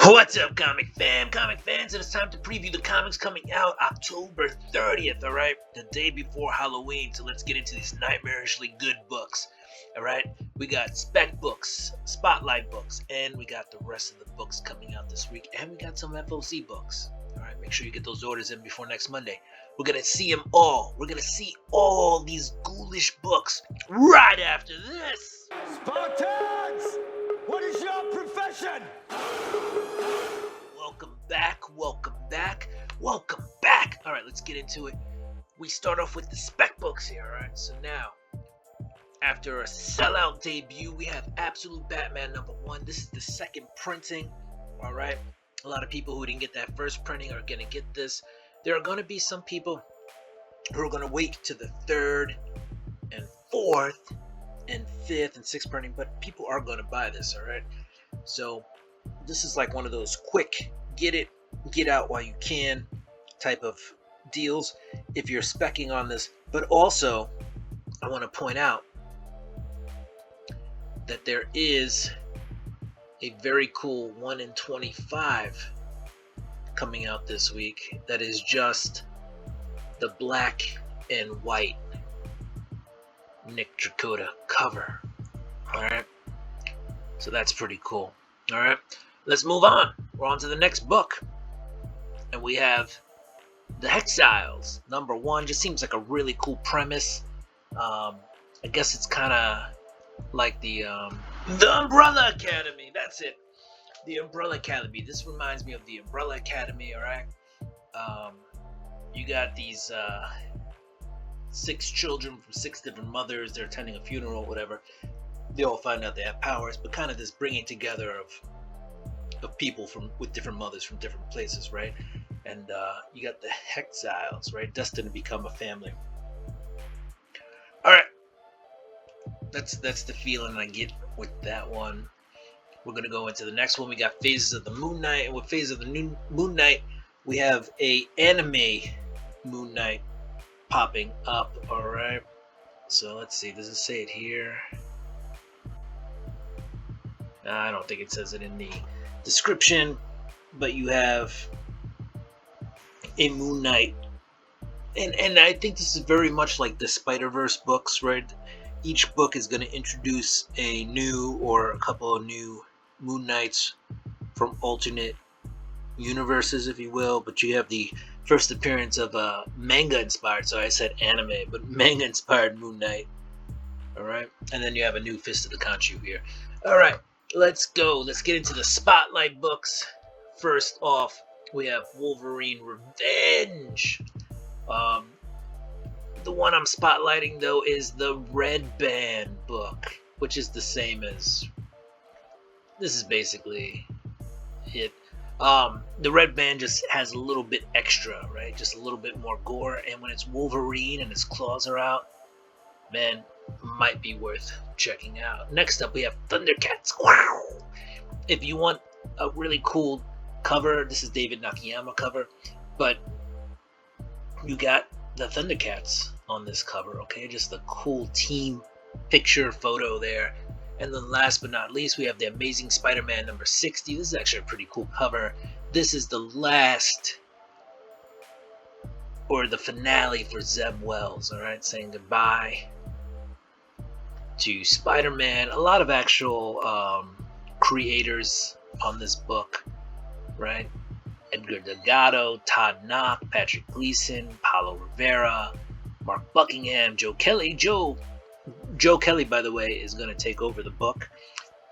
What's up, comic fam? Comic fans, and it's time to preview the comics coming out October 30th, alright? The day before Halloween, so let's get into these nightmarishly good books, alright? We got spec books, spotlight books, and we got the rest of the books coming out this week, and we got some FOC books, alright? Make sure you get those orders in before next Monday. We're gonna see them all. We're gonna see all these ghoulish books right after this. Spartans! What is your profession? Welcome back, welcome back, welcome back. All right, let's get into it. We start off with the spec books here, all right? So now, after a sellout debut, we have Absolute Batman #1. This is the second printing, all right? A lot of people who didn't get that first printing are gonna get this. There are gonna be some people who are gonna wait to the third and fourth and fifth and sixth printing, but people are gonna buy this, all right? So this is like one of those quick get it, get out while you can type of deals if you're speccing on this. But also, I want to point out that there is a very cool 1 in 25 coming out this week that is just the black and white Nick Dracotta cover. Alright, so that's pretty cool. Alright, let's move on. We're on to the next book, and we have The Exiles #1. Just seems like a really cool premise. I guess it's kind of like the Umbrella Academy. That's it, the Umbrella Academy. This reminds me of the Umbrella Academy. All right, you got these 6 children from 6 different mothers. They're attending a funeral, whatever. They all find out they have powers, but kind of this bringing together of people with different mothers from different places, right? And you got the Exiles, right? Destined to become a family. All right, that's the feeling I get with that one. We're gonna go into the next one. We got Phases of the Moon Knight, and with Phases of the Moon Knight, we have a anime Moon Knight popping up. All right, so let's see. Does it say it here? I don't think it says it in the description, but you have a Moon Knight, and I think this is very much like the Spider-Verse books, right? Each book is going to introduce a new or a couple of new Moon Knights from alternate universes, if you will. But you have the first appearance of a manga-inspired, so I said anime, but manga-inspired Moon Knight. All right, and then you have a new Fist of the Khonshu here. All right. Let's go. Let's get into the spotlight books. First off, we have Wolverine Revenge. The one I'm spotlighting, though, is the Red Band book, which is the same as... This is basically it. The Red Band just has a little bit extra, right? Just a little bit more gore. And when it's Wolverine and his claws are out, man, might be worth checking out. Next up, we have Thundercats. Wow! If you want a really cool cover, this is David Nakayama cover, but you got the Thundercats on this cover, okay? Just a cool team picture photo there. And then last but not least, we have the Amazing Spider-Man #60. This is actually a pretty cool cover. This is the last, or the finale for Zeb Wells, all right? Saying goodbye to Spider-Man. A lot of actual creators on this book, right? Edgar Delgado, Todd Knock, Patrick Gleason, Paulo Rivera, Mark Buckingham, Joe Kelly. Joe Kelly, by the way, is going to take over the book.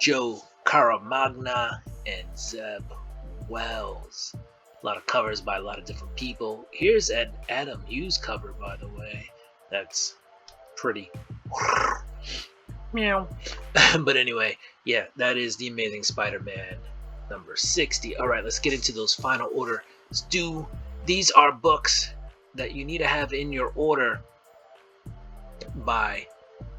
Joe Caramagna and Zeb Wells. A lot of covers by a lot of different people. Here's an Adam Hughes cover, by the way. That's pretty... Meow. But anyway, yeah, that is the Amazing Spider-Man #60. All right, let's get into those final orders. These are books that you need to have in your order by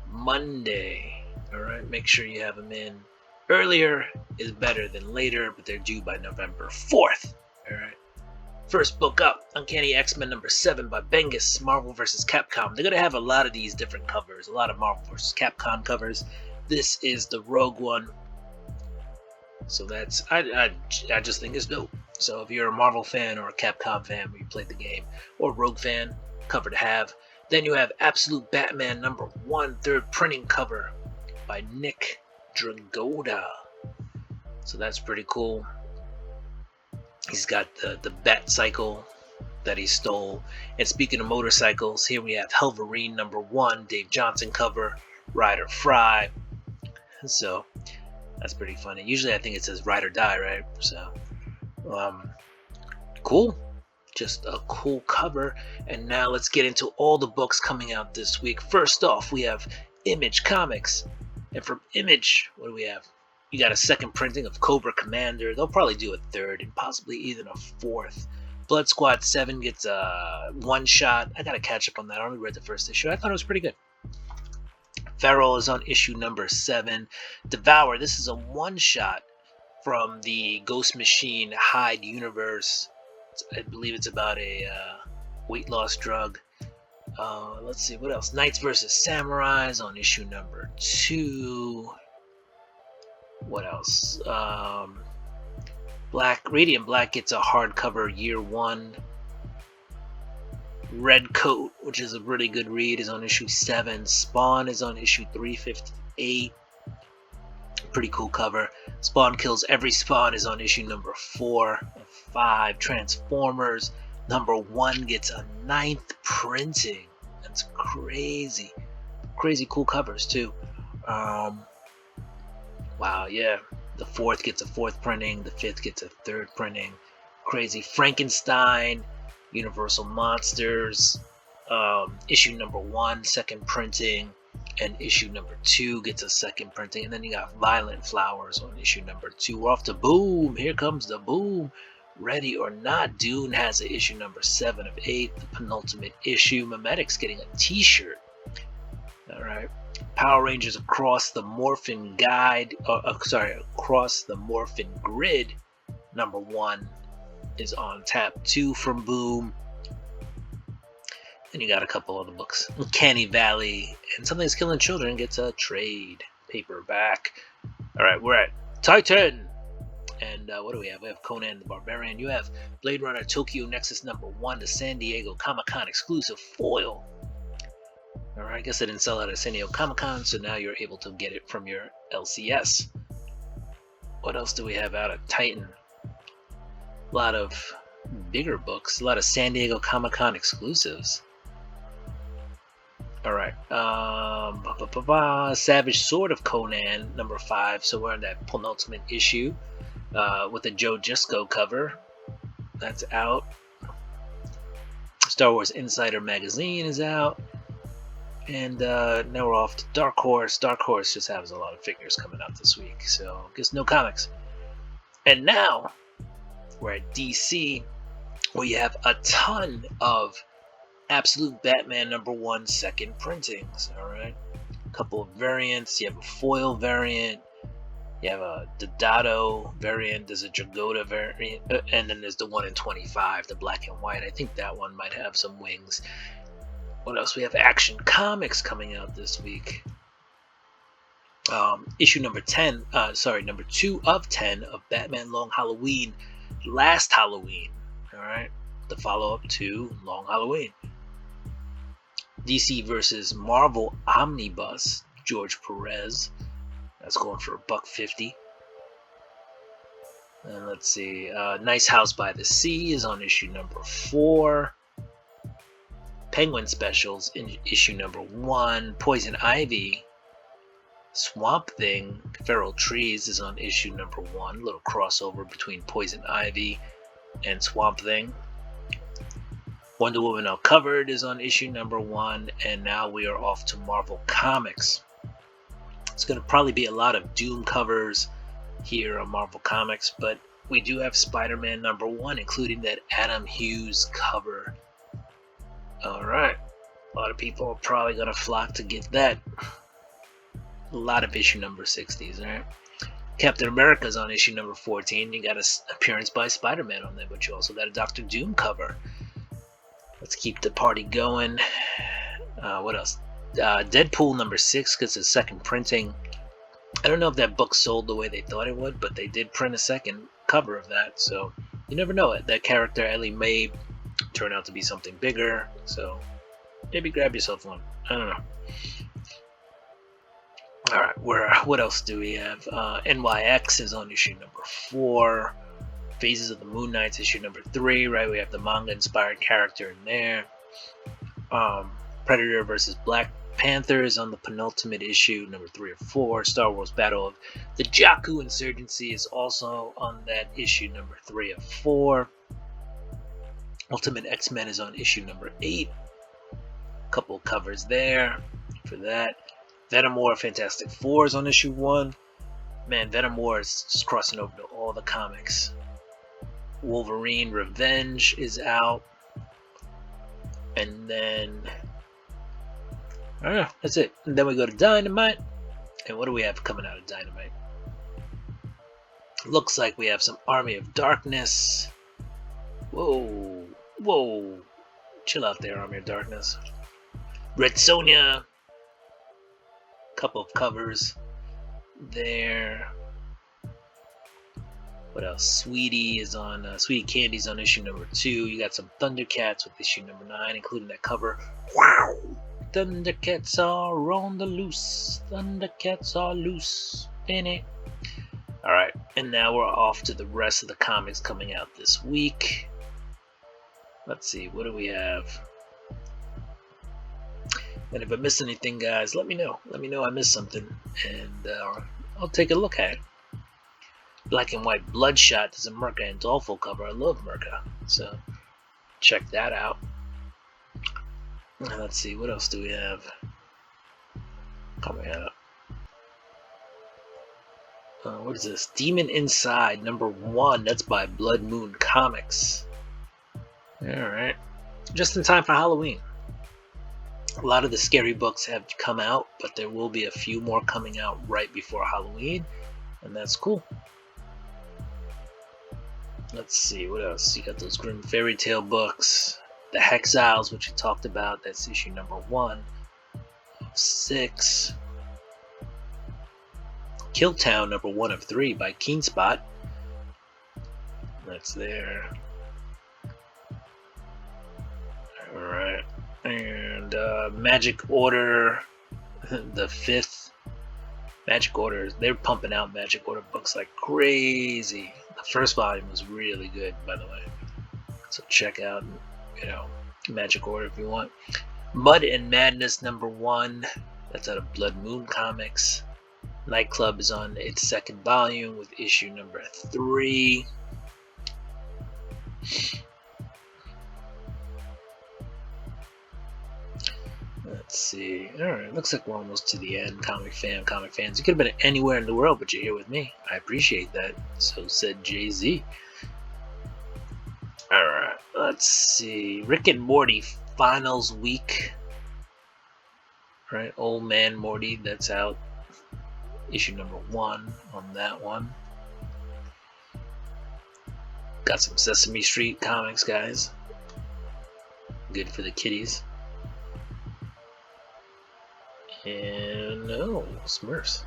Monday. All right, make sure you have them in. Earlier is better than later, but they're due by November 4th. All right. First book up, Uncanny X-Men #7 by Bendis, Marvel vs. Capcom. They're going to have a lot of these different covers, a lot of Marvel vs. Capcom covers. This is the Rogue One. So that's I just think it's dope. So if you're a Marvel fan or a Capcom fan where you played the game, or Rogue fan, cover to have. Then you have Absolute Batman #1 third printing cover by Nick Dragotta. So that's pretty cool. He's got the Bat Cycle that he stole. And speaking of motorcycles, here we have Helverine #1, Dave Johnson cover, Ride or Fry. So that's pretty funny. Usually I think it says Ride or Die, right? So cool. Just a cool cover. And now let's get into all the books coming out this week. First off, we have Image Comics. And from Image, what do we have? You got a second printing of Cobra Commander. They'll probably do a third and possibly even a fourth. Blood Squad 7 gets a one shot. I gotta catch up on that. I only read the first issue. I thought it was pretty good. Feral is on issue #7. Devour, this is a one shot from the Ghost Machine Hyde universe. I believe it's about a weight loss drug. Let's see, what else? Knights vs. Samurais on issue #2. What else? Radiant Black gets a hardcover year 1. Red Coat, which is a really good read, is on issue 7. Spawn is on issue 358. Pretty cool cover. Spawn Kills Every Spawn is on issue #4 and 5. Transformers #1 gets a 9th printing. That's crazy. Crazy cool covers too. Wow, yeah. The 4th gets a 4th printing. The 5th gets a 3rd printing. Crazy. Frankenstein, Universal Monsters, issue #1, 2nd printing, and issue #2 gets a 2nd printing. And then you got Violent Flowers on issue #2. We're off to Boom. Here comes the Boom. Ready or Not. Dune has an issue #7 of 8, the penultimate issue. Memetic's getting a t-shirt. Alright. Power Rangers Across the Morphin Guide, Across the Morphin Grid #1 is on tap 2 from Boom. And you got a couple other books. Uncanny Valley and Something's Killing Children gets a trade paperback. Alright, we're at Titan. And what do we have? We have Conan the Barbarian. You have Blade Runner Tokyo Nexus #1, the San Diego Comic-Con exclusive foil. Alright, I guess I didn't sell out at San Diego Comic-Con, so now you're able to get it from your LCS. What else do we have out at Titan? A lot of bigger books, a lot of San Diego Comic-Con exclusives. Alright, Savage Sword of Conan #5, so we're on that penultimate issue with a Joe Jusko cover. That's out. Star Wars Insider Magazine is out. And now we're off to Dark Horse. Dark Horse just has a lot of figures coming out this week, so I guess no comics. And now we're at DC, where you have a ton of Absolute Batman #1 2nd printings. Alright, a couple of variants. You have a foil variant, you have a Deodato variant, there's a Dragotta variant, and then there's the 1 in 25, the black and white. I think that one might have some wings. What else? We have Action Comics coming out this week. Issue #2 of 10 of Batman Long Halloween, Last Halloween. Alright, the follow-up to Long Halloween. DC versus Marvel Omnibus, George Perez. That's going for $1.50. And let's see, Nice House by the Sea is on issue #4. Penguin Specials in issue #1. Poison Ivy, Swamp Thing, Feral Trees is on issue #1. A little crossover between Poison Ivy and Swamp Thing. Wonder Woman Uncovered is on issue #1. And now we are off to Marvel Comics. It's going to probably be a lot of Doom covers here on Marvel Comics, but we do have Spider-Man #1, including that Adam Hughes cover. Alright, a lot of people are probably going to flock to get that. A lot of issue #60s, alright? Captain America's on issue #14. You got an appearance by Spider-Man on there, but you also got a Dr. Doom cover. Let's keep the party going. What else? Deadpool #6 gets a 2nd printing. I don't know if that book sold the way they thought it would, but they did print a second cover of that, so you never know it. That character Ellie may turn out to be something bigger, so maybe grab yourself one. I don't know. Alright, what else do we have? NYX is on issue number 4. Phases of the Moon Knights issue number 3, right? We have the manga-inspired character in there. Predator versus Black Panther is on the penultimate issue, number 3 or 4. Star Wars Battle of the Jakku Insurgency is also on that issue number 3 or 4. Ultimate X-Men is on issue number 8. Couple covers there for that. Venom War Fantastic Four is on issue 1. Man, Venom War is just crossing over to all the comics. Wolverine Revenge is out. And then I don't know, that's it. And then we go to Dynamite. And what do we have coming out of Dynamite? Looks like we have some Army of Darkness. Whoa. Chill out there, Army of Darkness. Red Sonja. Couple of covers there. What else? Sweetie Candy's on issue number 2. You got some Thundercats with issue number 9, including that cover. Wow! Thundercats are on the loose. Thundercats are loose. Alright, and now we're off to the rest of the comics coming out this week. Let's see, what do we have? And if I missed anything, guys, let me know. Let me know I missed something, and I'll take a look at it. Black and White Bloodshot is a Merca and Dolfo cover. I love Merca, so check that out. Let's see, what else do we have coming out? What is this? Demon Inside, number 1. That's by Blood Moon Comics. Alright. Just in time for Halloween. A lot of the scary books have come out, but there will be a few more coming out right before Halloween, and that's cool. Let's see, what else? You got those Grim Fairy Tale books. The Hexiles, which we talked about. That's issue number 1 of 6. Killtown, number 1 of 3 by Keenspot. That's there. Alright. And Magic Order, the 5th. Magic Order, they're pumping out Magic Order books like crazy. The first volume was really good, by the way. So check out, Magic Order if you want. Mud and Madness number 1. That's out of Blood Moon Comics. Nightclub is on its 2nd volume with issue number 3. Let's see. Alright, looks like we're almost to the end. Comic fans. You could have been anywhere in the world, but you're here with me. I appreciate that. So said Jay-Z. Alright, let's see. Rick and Morty Finals Week. Right, Old Man Morty, that's out. Issue number 1 on that one. Got some Sesame Street comics, guys. Good for the kiddies. And Smurfs.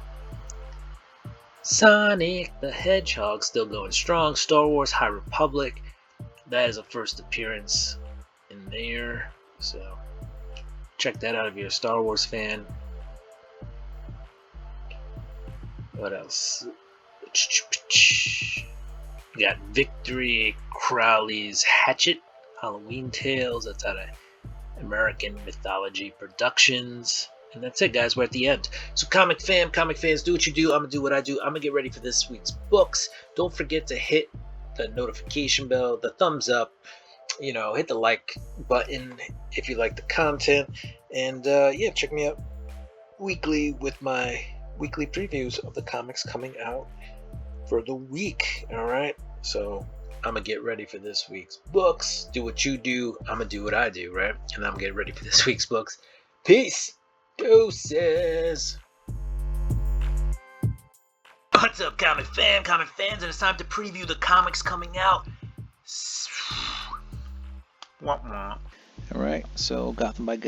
Sonic the Hedgehog still going strong. Star Wars High Republic. That is a first appearance in there. So check that out if you're a Star Wars fan. What else? We got Victory Crowley's Hatchet. Halloween Tales. That's out of American Mythology Productions. And that's it, guys. We're at the end. So comic fans, do what you do. I'm going to do what I do. I'm going to get ready for this week's books. Don't forget to hit the notification bell, the thumbs up, hit the like button if you like the content. And check me out weekly with my weekly previews of the comics coming out for the week. All right. So I'm going to get ready for this week's books. Do what you do. I'm going to do what I do, right? And I'm going to get ready for this week's books. Peace. Deuces. What's up, comic fans, and it's time to preview the comics coming out. Alright, so Gotham by